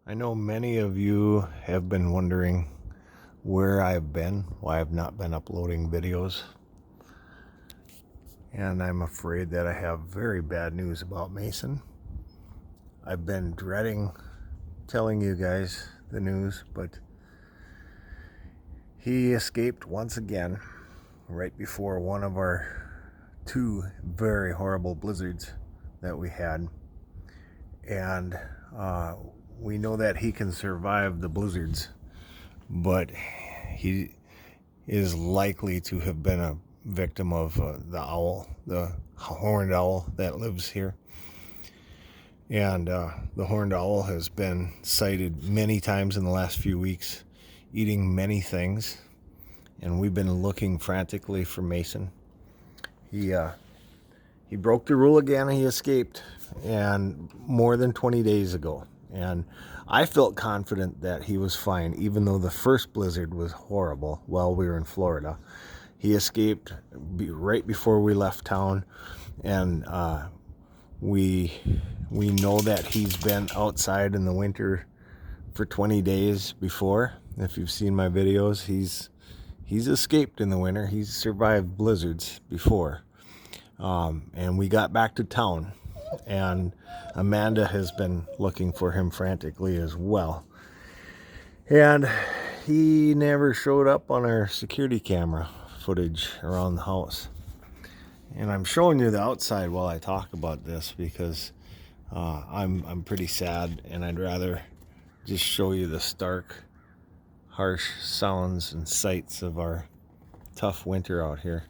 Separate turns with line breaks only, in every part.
I know many of you have been wondering where I've been, why I've not been uploading videos. And I'm afraid that I have very bad news about Mason. I've been dreading telling you guys the news, but he escaped once again right before one of our two very horrible blizzards that we had. And we know that he can survive the blizzards, but he is likely to have been a victim of the owl, the horned owl that lives here. And the horned owl has been sighted many times in the last few weeks, eating many things. And we've been looking frantically for Mason. He broke the rule again. He escaped, and more than 20 days ago. And I felt confident that he was fine, even though the first blizzard was horrible while we were in Florida. He escaped right before we left town, and we know that he's been outside in the winter for 20 days before. If you've seen my videos, he's escaped in the winter. He's survived blizzards before. And we got back to town, and Amanda has been looking for him frantically as well. And he never showed up on our security camera footage around the house. And I'm showing you the outside while I talk about this because I'm pretty sad, and I'd rather just show you the stark, harsh sounds and sights of our tough winter out here.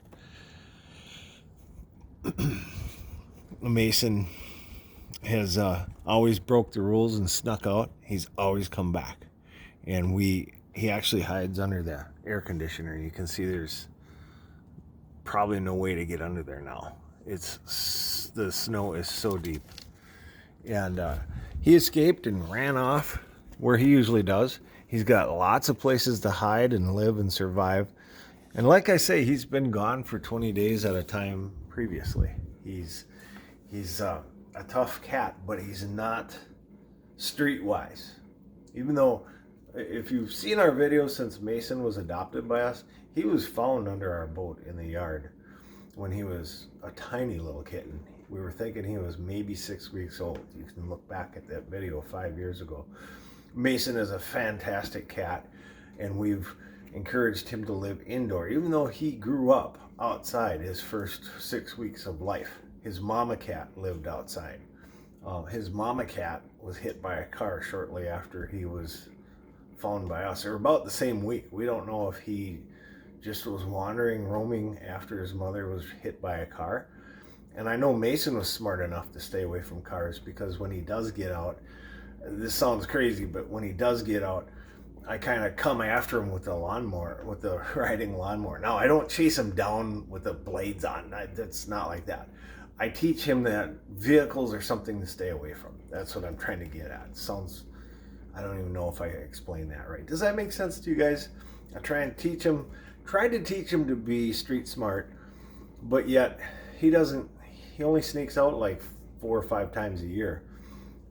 Mason has always broke the rules and snuck out. He's always come back, and he actually hides under the air conditioner. You can see there's probably no way to get under there now. The snow is so deep, and he escaped and ran off where he usually does. He's got lots of places to hide and live and survive. And like I say, he's been gone for 20 days at a time previously. He's a tough cat, but he's not streetwise. Even though, if you've seen our videos since Mason was adopted by us, he was found under our boat in the yard when he was a tiny little kitten. We were thinking he was maybe 6 weeks old. You can look back at that video 5 years ago. Mason is a fantastic cat, and we've encouraged him to live indoor, even though he grew up outside his first 6 weeks of life. His mama cat lived outside. His mama cat was hit by a car shortly after he was found by us, or about the same week. We don't know if he just was wandering, roaming after his mother was hit by a car. And I know Mason was smart enough to stay away from cars, because when he does get out, this sounds crazy, but when he does get out, I kind of come after him with the lawnmower, with the riding lawnmower. Now, I don't chase him down with the blades on. That's not like that. I teach him that vehicles are something to stay away from. That's what I'm trying to get at. I don't even know if I explained that right. Does that make sense to you guys? I tried to teach him to be street smart, but yet he only sneaks out like 4 or 5 times a year.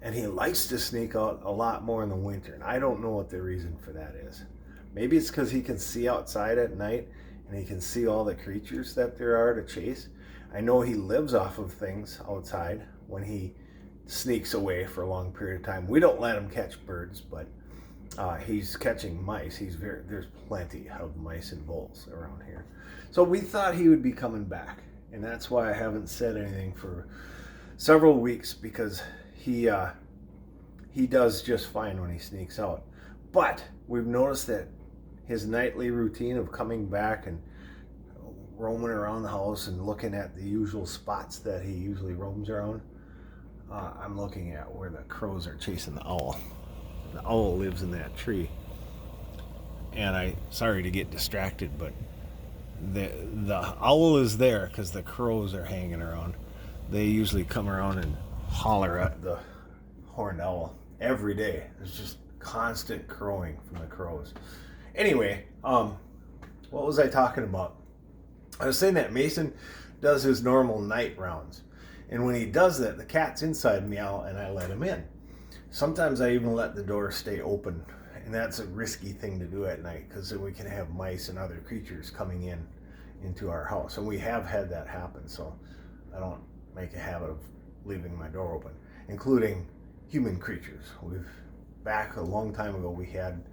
And he likes to sneak out a lot more in the winter. And I don't know what the reason for that is. Maybe it's because he can see outside at night, and he can see all the creatures that there are to chase. I know he lives off of things outside when he sneaks away for a long period of time. We don't let him catch birds, but he's catching mice. There's plenty of mice and voles around here. So we thought he would be coming back. And that's why I haven't said anything for several weeks, because he does just fine when he sneaks out. But we've noticed that his nightly routine of coming back and roaming around the house and looking at the usual spots that he usually roams around. I'm looking at where the crows are chasing the owl. The owl lives in that tree. And sorry to get distracted, but the owl is there because the crows are hanging around. They usually come around and holler at the horned owl every day. There's just constant crowing from the crows. Anyway, what was I talking about? I was saying that Mason does his normal night rounds, and when he does that, the cat's inside meow, and I let him in. Sometimes I even let the door stay open, and that's a risky thing to do at night because then we can have mice and other creatures coming in into our house, and we have had that happen. So I don't make a habit of leaving my door open, including human creatures. We've back a long time ago we had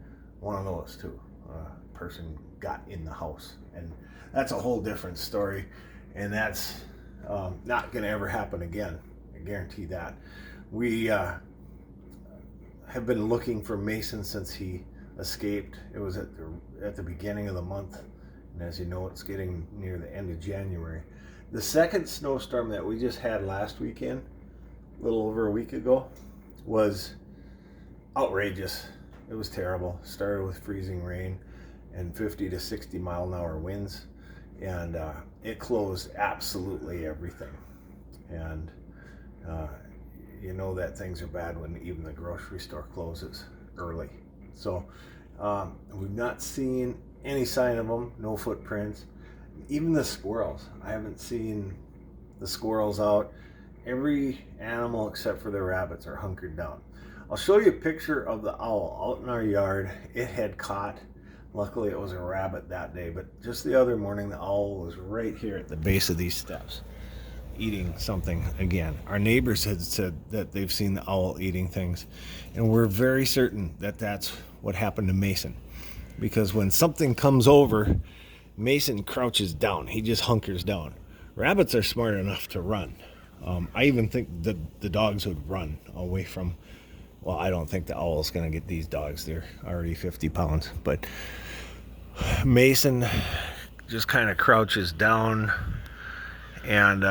one of those too. A person got in the house, and that's a whole different story, and that's not going to ever happen again. I guarantee that. We have been looking for Mason since he escaped. It was at the beginning of the month, and as you know, it's getting near the end of January. The second snowstorm that we just had last weekend, a little over a week ago, was outrageous. It was terrible. Started with freezing rain and 50 to 60 mile an hour winds, and it closed absolutely everything. And you know that things are bad when even the grocery store closes early. So we've not seen any sign of them, no footprints. Even the squirrels, I haven't seen the squirrels out. Every animal except for the rabbits are hunkered down. I'll show you a picture of the owl out in our yard. It had caught, luckily it was a rabbit that day, but just the other morning the owl was right here at the base of these steps eating something again. Our neighbors had said that they've seen the owl eating things, and we're very certain that that's what happened to Mason, because when something comes over, Mason crouches down. He just hunkers down. Rabbits are smart enough to run. I even think the dogs would run away from, well, I don't think the owl's going to get these dogs. They're already 50 pounds. But Mason just kind of crouches down, and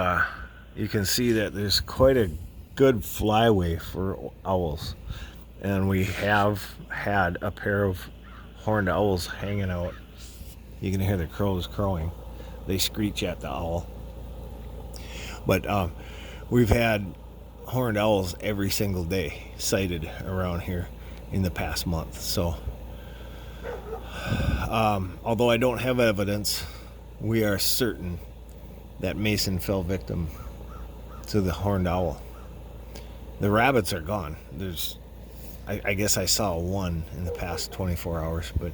you can see that there's quite a good flyway for owls. And we have had a pair of horned owls hanging out. You can hear the crows crowing. They screech at the owl. But we've had horned owls every single day sighted around here in the past month. So although I don't have evidence, we are certain that Mason fell victim to the horned owl. The rabbits are gone. I guess I saw one in the past 24 hours, but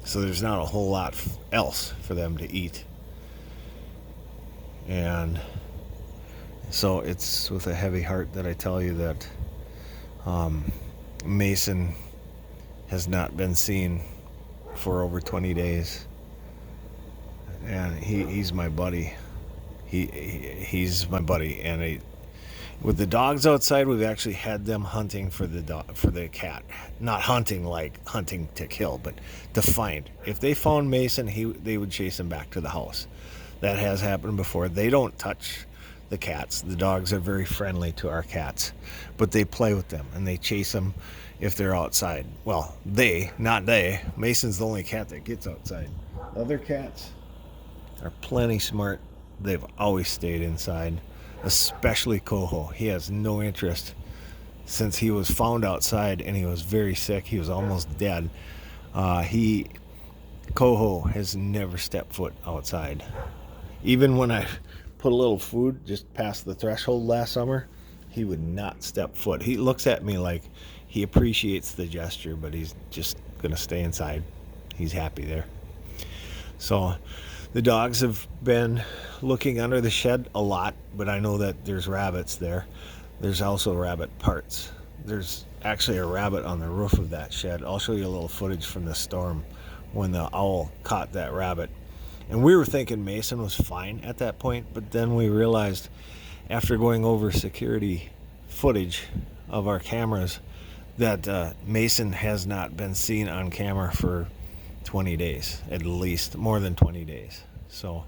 so there's not a whole lot else for them to eat. And so it's with a heavy heart that I tell you that Mason has not been seen for over 20 days. And he's my buddy. He's my buddy. And with the dogs outside, we've actually had them hunting for the cat. Not hunting like hunting to kill, but to find. If they found Mason, they would chase him back to the house. That has happened before. They don't touch the cats. The dogs are very friendly to our cats, but they play with them and they chase them if they're outside. Well, not they. Mason's the only cat that gets outside. Other cats are plenty smart. They've always stayed inside, especially Coho. He has no interest since he was found outside, and he was very sick. He was almost dead. Coho has never stepped foot outside. Even when I put a little food just past the threshold last summer, he would not step foot. He looks at me like he appreciates the gesture, but he's just going to stay inside. He's happy there. So the dogs have been looking under the shed a lot, but I know that there's rabbits there. There's also rabbit parts. There's actually a rabbit on the roof of that shed. I'll show you a little footage from the storm when the owl caught that rabbit. And we were thinking Mason was fine at that point, but then we realized after going over security footage of our cameras that Mason has not been seen on camera for 20 days, at least, more than 20 days. So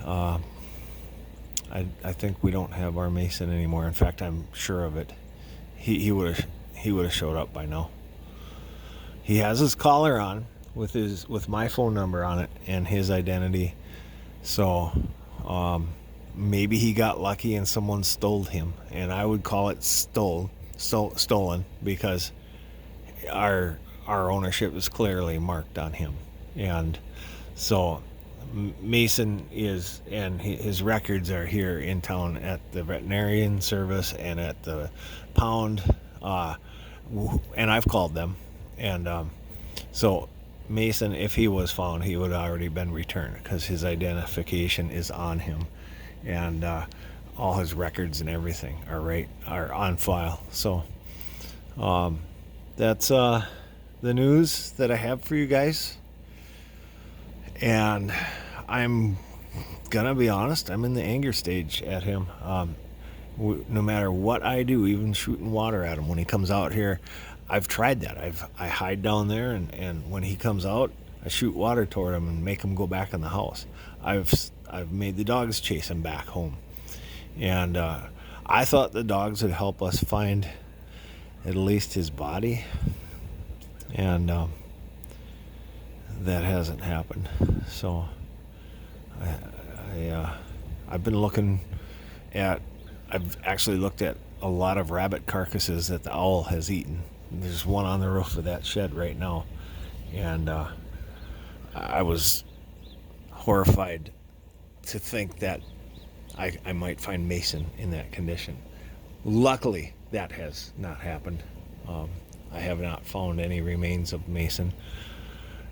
I think we don't have our Mason anymore. In fact, I'm sure of it. He would have showed up by now. He has his collar on with my phone number on it and his identity. So maybe he got lucky and someone stole him, and I would call it stolen because our ownership is clearly marked on him. And so Mason is, and his records are here in town at the veterinarian service and at the pound. Uh, and I've called them, and so Mason, if he was found, he would have already been returned because his identification is on him, and all his records and everything are on file. So that's the news that I have for you guys. And I'm gonna be honest, I'm in the anger stage at him. No matter what I do, even shooting water at him when he comes out here, I've tried that. I hide down there, and when he comes out, I shoot water toward him and make him go back in the house. I've made the dogs chase him back home, and I thought the dogs would help us find at least his body, and that hasn't happened. So I've been looking at. I've actually looked at a lot of rabbit carcasses that the owl has eaten. There's one on the roof of that shed right now, and I was horrified to think that I might find Mason in that condition. Luckily, that has not happened. I have not found any remains of Mason.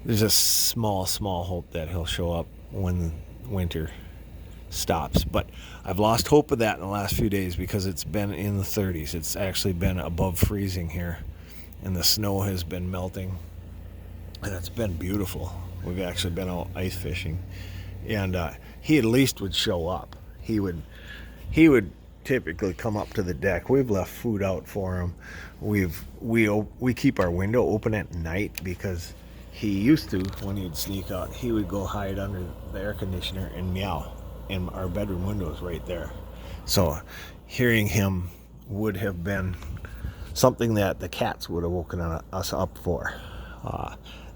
There's a small hope that he'll show up when winter stops, but I've lost hope of that in the last few days because it's been in the 30s. It's actually been above freezing here, and the snow has been melting, and it's been beautiful. We've actually been out ice fishing, and he at least would show up. He would typically come up to the deck. We've left food out for him. We keep our window open at night because he used to, when he'd sneak out, he would go hide under the air conditioner and meow. And our bedroom window is right there. So hearing him would have been something that the cats would have woken us up for.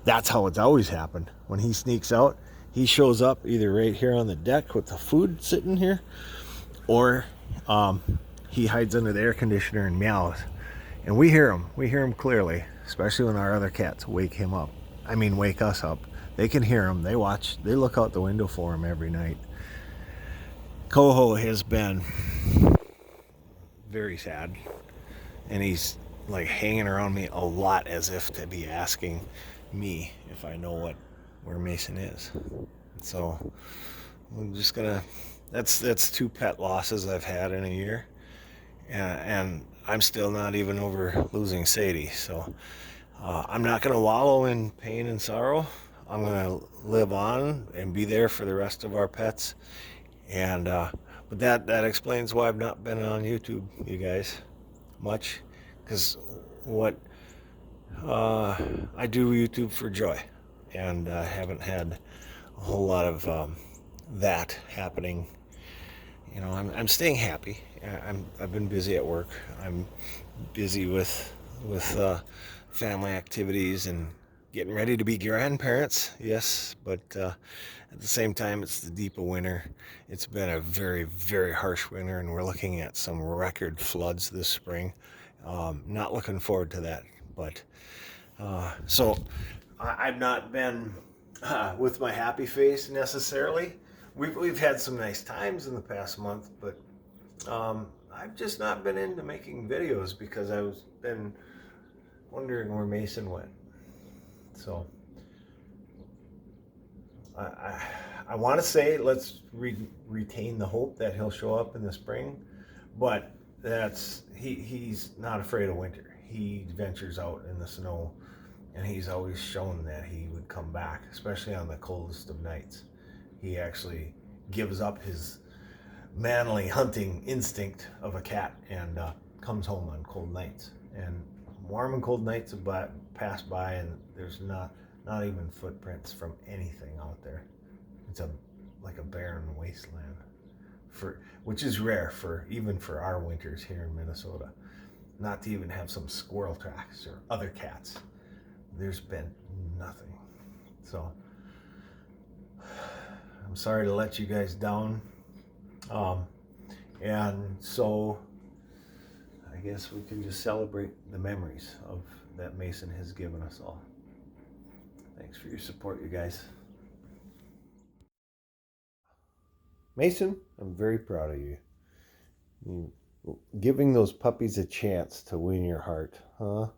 That's how it's always happened. When he sneaks out, he shows up either right here on the deck with the food sitting here, or he hides under the air conditioner and meows. And we hear him. We hear him clearly, especially when our other cats wake us up. They can hear him. They watch. They look out the window for him every night. Coho has been very sad, and he's like hanging around me a lot as if to be asking me if I know where Mason is. So I'm just gonna. That's 2 pet losses I've had in a year, and I'm still not even over losing Sadie. So I'm not gonna wallow in pain and sorrow. I'm gonna live on and be there for the rest of our pets. And but that explains why I've not been on YouTube, you guys, much, because I do YouTube for joy, and I haven't had a whole lot of that happening. You know, I'm staying happy. I've been busy at work. I'm busy with family activities and getting ready to be grandparents. Yes, but at the same time, it's the deep of winter. It's been a very, very harsh winter, and we're looking at some record floods this spring. Not looking forward to that, but so I've not been with my happy face necessarily. We've had some nice times in the past month, but I've just not been into making videos because been wondering where Mason went. So I want to say let's retain the hope that he'll show up in the spring, but he's not afraid of winter. He ventures out in the snow, and he's always shown that he would come back, especially on the coldest of nights. He actually gives up his manly hunting instinct of a cat and comes home on cold nights. And warm and cold nights have passed by, and there's not even footprints from anything out there. It's like a barren wasteland, which is rare even for our winters here in Minnesota. Not to even have some squirrel tracks or other cats. There's been nothing. So I'm sorry to let you guys down. And so I guess we can just celebrate the memories that Mason has given us all. Thanks for your support, you guys. Mason, I'm very proud of you. You giving those puppies a chance to win your heart, huh?